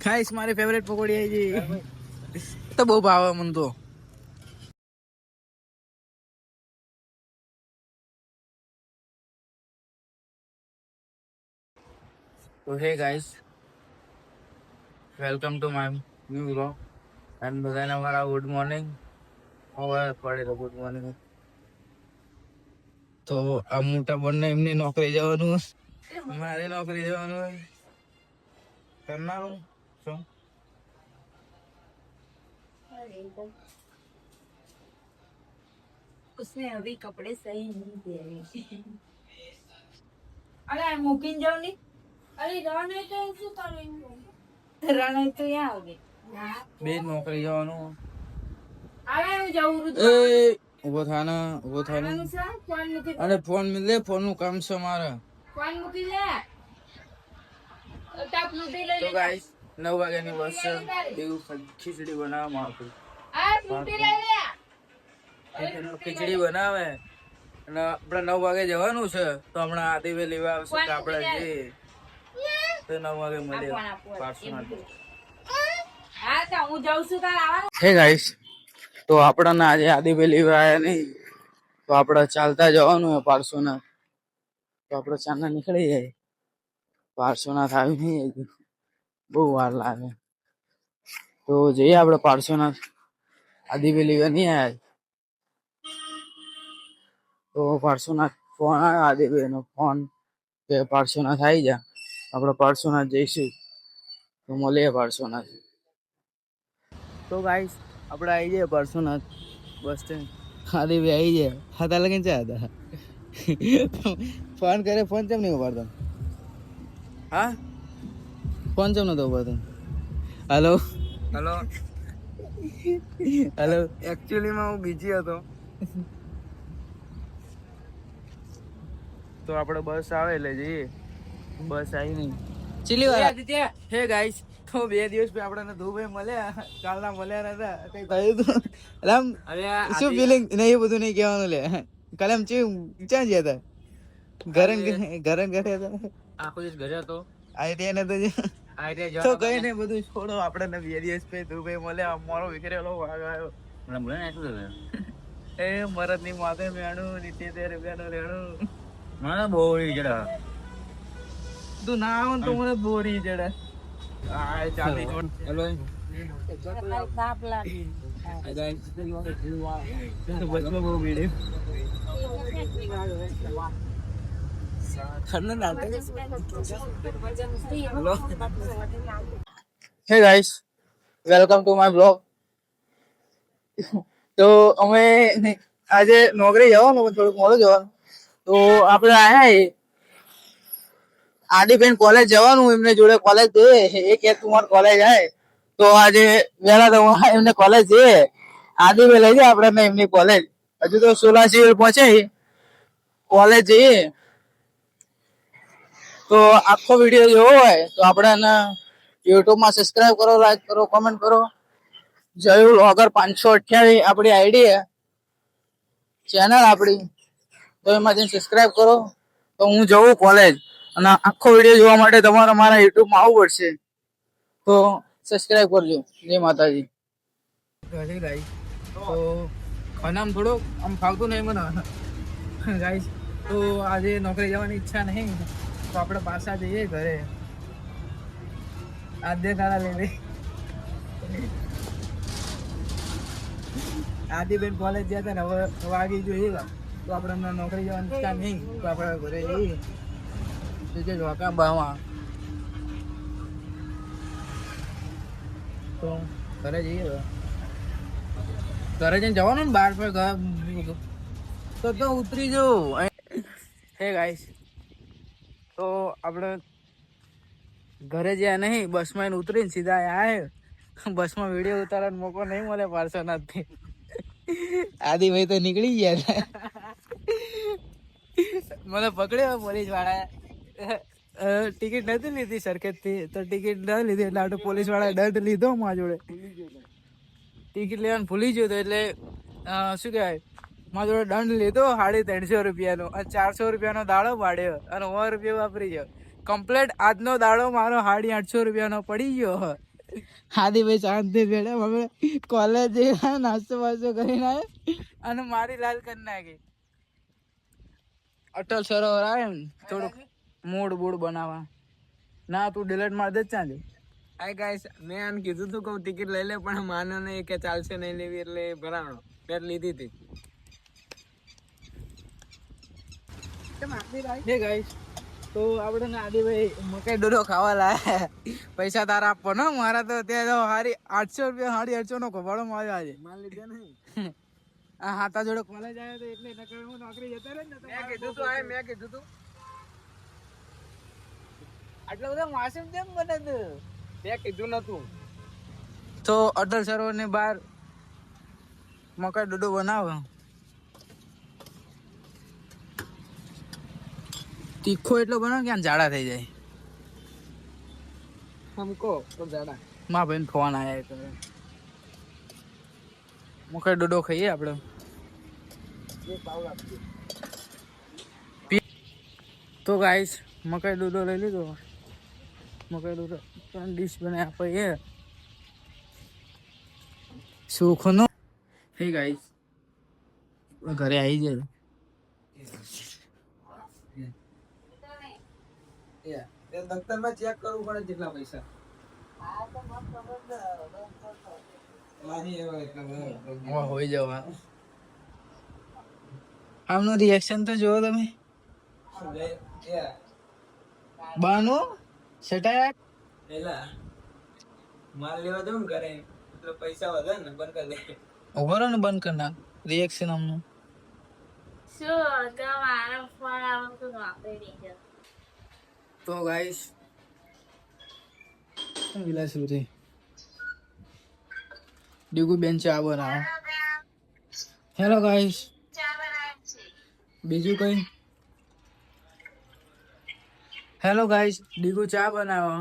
Guys મારી favourite પકોડી આવી છે તો બહુ ભાવે મને તો. તો હે guys, welcome to my new vlog and બધાને અમારા ગુડ મોર્નિંગ. હવે પડે ગુડ મોર્નિંગ. તો આ મોટા બંને એમની નોકરી જવાનું, મારે નોકરી જવાનું કરનારું શું. उसने अभी कपड़े सही नहीं दिए. अरे मुकिन जाओ नहीं. अरे रण है तो શું કરું? રણ है तो यहाँ आओगे. બે નોકરી જવાનું. અરે હું જાઉં છું. એ ઉભો થાને અને ફોન લે, ફોન નું કામ છે મારે. ફોન મૂકી લે. તાપ લૂટી લઈ તો ગાઈસ 9 વાગ્યાની બસ છે. દેવું ખીચડી બનાવવા માંગુ. આ લૂટી લઈ લે. ખીચડી બનાવે અને આપણે 9 વાગે જવાનું છે. તો હમણાં આદિવે લેવા આવશે તો આપણે જઈએ તો 9 વાગે મળીએ પાર્સોનાથ. હા તો હું જાઉં છું તાર આવવાનું. હે ગાઈસ, તો આપણને આજે આદિવે લેવા આવ્યા નહીં, તો આપણે ચાલતા જવાનું હોય પાર્સોનાથ. તો આપણે ચાલના નીકળી જાય. પાર્સોનાથ આવી નહીં હજુ, બહુ વાર લાગે. તો જઈએ આપણે પાર્સોનાથ. આદિવે લેવા નહીં આવ્યા. તો પાર્સોનાથ ફોન આવ્યો આદિભાઈનો ફોન કે પાર્સોનાથ આવી જા. આપણે પાર્સોનાથ જઈશું તો મળીએ પાર્સોનાથ. તો ગાઈસ આપણે આવી જઈએ પાર્સોનાથ બસ સ્ટેન્ડ. આદિભાઈ આવી જાય. હાથા લગીને ચા હતા ફોન કરે, ફોન કેમ નહીં ઉપાડતો? હા ફોન કેમ નતો ઉપાડતો? Hello hello hello. એકચ્યુઅલીમાં હું બીજી હતો. તો આપણે બસ આવે એટલે જઈએ. બસ આવી નહીં. ચીલી વાળા હે ગાઈસ, તો 2 દિવસ પછી આપણે દુબઈ મળ્યા. કાલના મળ્યા નતા. કઈ થયું હતું રામ? શું ફિલિંગ નહીં, એ બધું નહીં કહેવાનું લે. કાલે આમ ક્યાં ગયા હતા? ઘરે હતા. આખો દિવસ ઘરે હતો. આઈટીઆઈ નતો તો કઈ ને બધું છોડો. આપણે 2 દિવસ પછી દુબઈ મળ્યા. મારો વિખરેલો વાગ આવ્યો. એ મરદ ની માથે મેણું, 70 રૂપિયાનું લેણું. મને બોરી જડે. તું ના આવ તો મને બોરી જડે. હેલો તાપ લાગી. બસમાં બહુ ભીડ. હે guys, welcome to my blog. તો અમે આજે નોકરી જવાનું, થોડુંક મોડું જવાનું. તો આપણે આયા આદિબેન કોલેજ જવાનું, એમને જોડે કોલેજ જોઈએ. એ કે તું મારે કોલેજ આય તો આજે વહેલા તો એમને કોલેજ જઈએ. આદિબેન લઈ જાય આપણે એમની કોલેજ. હજુ તો 16 સિવિલ પહોંચે, કોલેજ જઈએ. તો આખો વિડીયો જોવો હોય તો આપણે યુટ્યુબમાં સબસ્ક્રાઇબ કરો, લાઈક કરો, કોમેન્ટ કરો. જયું વ્લોગર 528 આપણી આઈડી ચેનલ આપણી, તો એમાં જઈને સબસ્ક્રાઇબ કરો. તો હું જઉં કોલેજ અને આખો વિડીયો જોવા માટે તમારે મારા યુટ્યુબમાં આવવું પડશે. તો સબસ્ક્રાઇબ કરજો. જય માતાજી. તો ખાનામાં થોડુંક આમ ફાવતું નહીં મને ગાઈસ. તો આજે નોકરી જવાની ઈચ્છા નહીં, તો આપણે પાછા જઈએ ઘરે. આદ્ય કાળા લઈ લઈ આદિબેન કોલેજ ગયા હતા ને હવે વાગી જોઈએ. તો આપણે અમને નોકરી જવાની ઈચ્છા નહીં, તો આપણે ઘરે જઈએ. જોકા બાવા તો ઘરે જઈએ. ઘરે જઈને જવાનું ને બહાર પર તો ઉતરી જવું. હે ગાઈસ, તો આપણે ઘરે જ્યાં નહીં, બસમાં ઉતરીને સીધા આવ્યા. બસમાં વિડીયો ઉતારવાનો મોકો નહીં મળે પાર્સોનાથથી. આદિભાઈ તો નીકળી ગયા. મને પકડ્યો પોલીસ વાળા. ટિકિટ નથી લીધી સરખેજથી, તો ટિકિટ ન લીધી એટલે આપણે પોલીસ વાળા દંડ લીધો મારા જોડે. ટિકિટ લેવાનું ભૂલી ગયો તો એટલે શું કહેવાય, મારા જોડે દંડ લીધો 350 રૂપિયાનો. અને 400 રૂપિયાનો દાડો પાડ્યો અને 100 રૂપિયા વાપરી ગયો. કમ્પ્લેટ આજનો દાડો મારો 850 રૂપિયાનો પડી ગયો. આદિભાઈ શાંતિ મેડમ હવે કોલેજ નાસ્તો વાસ્તો કરીને આવે અને મારી લાલ કરી નાખી. અટલ સરોવર આવે ને થોડુંક મૂડ બૂડ બનાવવા. ના તું ડિલેટ માર દે ચાંદે. હાય ગાઈસ, મેં આને કીધું તું કે હું ટિકિટ લઈ લે, પણ માનો નહીં કે ચાલશે નહીં લેવી, એટલે ભરાણો મેં લીધી હતી. હે ગાઈસ, તો આપણે આદિભાઈ મકાઈ ડોડો ખાવા લાયા. પૈસા તારા આપવાનો મારા તો ત્યાં તો હારી 800 રૂપિયા 850 નો કબાડો માર્યો આજે. માલ લીધા નહીં. આ હાથા જોડે કોલેજ આવ્યો તો એટલે નકર હું નોકરી જતો રહે ને. મેં કીધું તું આય, મેં કીધું તું આટલો બધો માસૂમ કેમ બને તું? મેં કીધું નતું. તો અટલ સરોવર ની બહાર મકાઈ ડોડો બનાવો. તીખો એટલો બનાવો કે આમ ઝાડા થઈ જાય. હમકો તો જાડા. માં ભાઈ ફોન આયા તો મકાઈ ડોડો ખાઈએ આપણે. એક પાવ આપજો. તો ગાઈસ મકાઈ ડોડો લઈ લીધો. મકાઈ ડોડો 3 ડીશ બનાવી આપીએ સુખનો. હે ગાઈસ, ઘરે આવી જાય. તે દફતરમાં ચેક કરવું પડે કેટલા પૈસા. હોઈ જવા. આમનું રિએક્શન તો જોવો તમે. બાનો સટાયા પેલા માલ લેવા દઉં ને ઘરે, એટલે પૈસા વધે ને, બંધ કરી દે. ઉભરો ને બંધ કરી નાખ રિએક્શન આમનું. શું તમારા ફોન આવતું વાપરી નહીં. તો ગાઈસ વિલાસુરી ડીગુ બેન ચા બનાવો. હેલો ગાઈસ, બીજું કઈ? હેલો ગાઈસ, ડીગુ ચા બનાવો.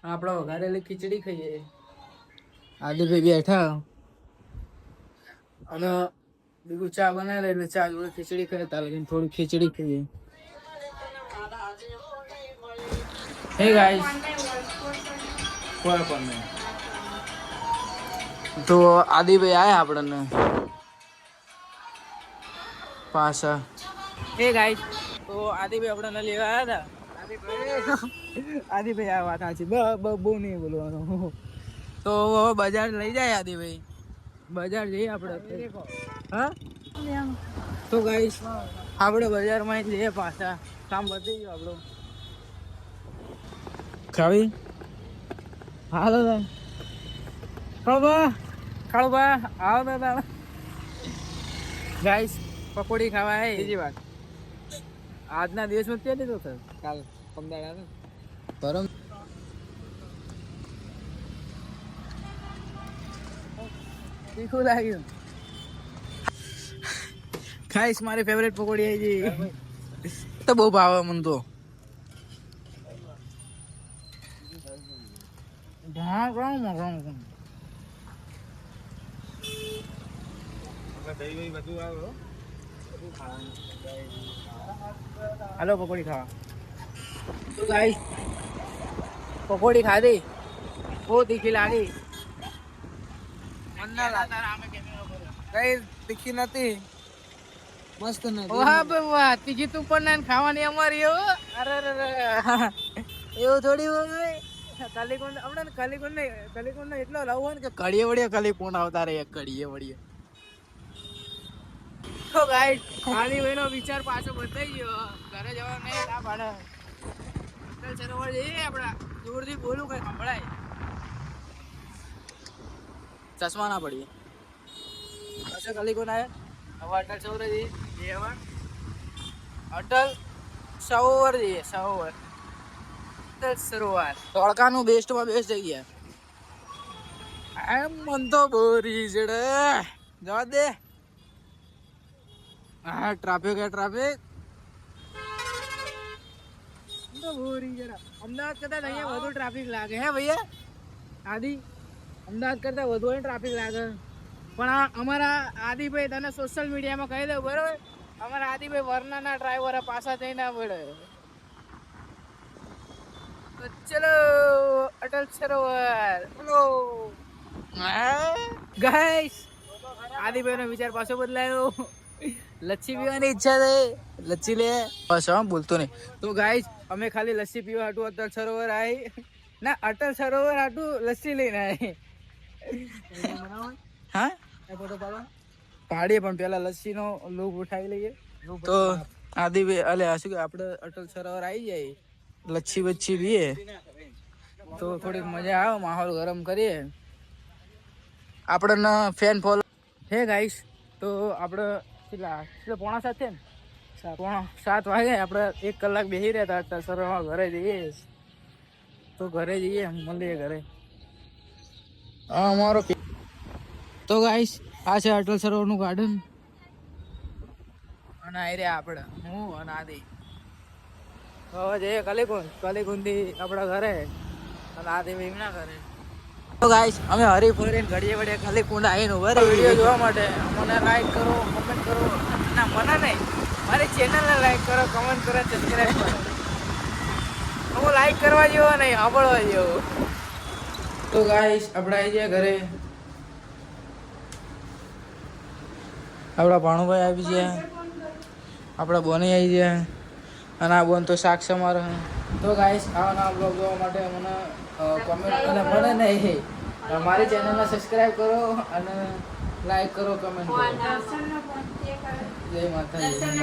આપણે વઘારેલી ખીચડી ખાઈએ. આદિભાઈ બેઠા અને ડીગુ ચા બનાવે એટલે ચા જોડે ખીચડી ખાઈએ. તારે થોડી ખીચડી ખાઈએ. હે ગાઈસ, કોઈ પણ નહીં. તો આદિભાઈ આયા આપણને પાછા. હે ગાઈસ, તો આદિભાઈ આપણને લેવા આવ્યા હતા. આદિભાઈ આ વાત સાચી, બહુ નહીં બોલવાનું. તો હવે બજાર લઈ જાય આદિભાઈ. બજાર જઈએ આપણે. હા તો ગાઈસ આપણે બજારમાં જ લઈએ પાછા. કામ વધી ગયું આપણું. ખાવી હાલો ખાળુબા આવો દાદા. ગાઈસ પકોડી ખાવા હે. બીજી વાત, આજના દિવસમાં ક્યાં લીધો સર? કાલ પમદાડા ને પરમ તીખું લાગ્યું. ગાઈસ મારી ફેવરેટ પકોડી આવી ગઈ. તો બહુ ભાવે મને તો. હાલો પકોડી ખાવા. તો ગાઈસ પકોડી ખાધી, બહુ તીખી લાગી. કઈ તીખી નથી, મસ્ત નથી. વાહ બે વાહ, તીખી તું પણ ખાવાની અમારી. એવું અરે એવું થોડી હોય. કલીકોણ હમણાં કલીકોણ એટલો લવ હોય ને કે કડીએ વળીએ કલીકોણ આવતા રહે. કડીએ વળીએ. તો ગાઈસ આદિભાઈ નો વિચાર પાછો બદલાઈ ગયો. ઘરે જવા નહીં ના પાડે. અટલ સરોવર જઈએ આપડા. જોરથી બોલું કઈ સંભળાય. ચશ્મા ના પડીએ. પાછો કલીકોણ આવે. હવે અટલ સરોવર જઈએ. અટલ સરોવર જઈએ. સરોવર અટલ સરોવર ધોળકાનું બેસ્ટમાં બેસ્ટ જગ્યા. એમ મન તો બોરી જડે જવા દે. હા ટ્રાફિક હે ટ્રાફિક. બોરી જરા અમદાવાદ કરતા અહીંયા વધુ ટ્રાફિક લાગે હે ભૈયા. આદિ અમદાવાદ કરતા વધુ ટ્રાફિક લાગે. પણ આ અમારા આદિભાઈ તને સોશિયલ મીડિયામાં કહી દઉં બરોબર. અમારા આદિભાઈ વરનાના ડ્રાઈવર પાછા જઈને પડે. તો ચલો અટલ અટલ સરોવર બોલો ગાઈસ આદિભાઈ નો વિચાર પાછો બદલાયો લચ્છી પીવાની ઈચ્છા થઈ લચ્છી લે બસ હા બોલતો નહીં તો ગાઈસ અમે ખાલી લસ્સી પીવા હાટું અટલ સરોવર આવી ના અટલ સરોવર હાટું લસ્સી લઈને આવી હા પાડીએ પણ પેલા લસ્સી નો લોભ ઉઠાવી લઈએ તો આદિભાઈ અલે શું કે આપણે અટલ સરોવર આવી જાય લચ્છી બચ્છી પીએ તો થોડીક મજા આવે માહોલ ગરમ કરીએ આપણને ફેન ફોલો હે ગાઈસ તો આપણે કેટલા 6:45 છે ને 7 વાગે આપણે 1 કલાક બેસી રહ્યા હતા અટલ સરોવરમાં ઘરે જઈએ તો ઘરે જઈએ મળીએ ઘરે હા અમારો તો ગાઈસ આ છે અટલ સરોવરનું ગાર્ડન અને આ રહ્યા આપણે હું અને આદિ હવે જઈએ કલીકુંડ થી આપણા ઘરે અને આદિ એમના ઘરે તો ગાઈસ અમે હરી ફરીને ઘડીએ વડે કલીકુંડ આવીને ઉભા રહી વિડીયો જોવા માટે મને લાઈક કરો કમેન્ટ કરો ના મને નહીં મારી ચેનલને લાઈક કરો કમેન્ટ કરો સબસ્ક્રાઈબ કરો હું લાઈક કરવા જેવો નહીં સાંભળવા જેવો તો ગાઈસ આપણે આવી જાય ઘરે આપણા ભાણુભાઈ આવી ગયા આપણા બોની આવી ગયા અને આ બોન તો શાક સમારો તો ગાઈસ આવા બ્લોગ જોવા માટે મને કોમેન્ટ અને મને નહીં મારી ચેનલને સબસ્ક્રાઈબ કરો અને લાઈક કરો કમેન્ટ કરો જય માતાજી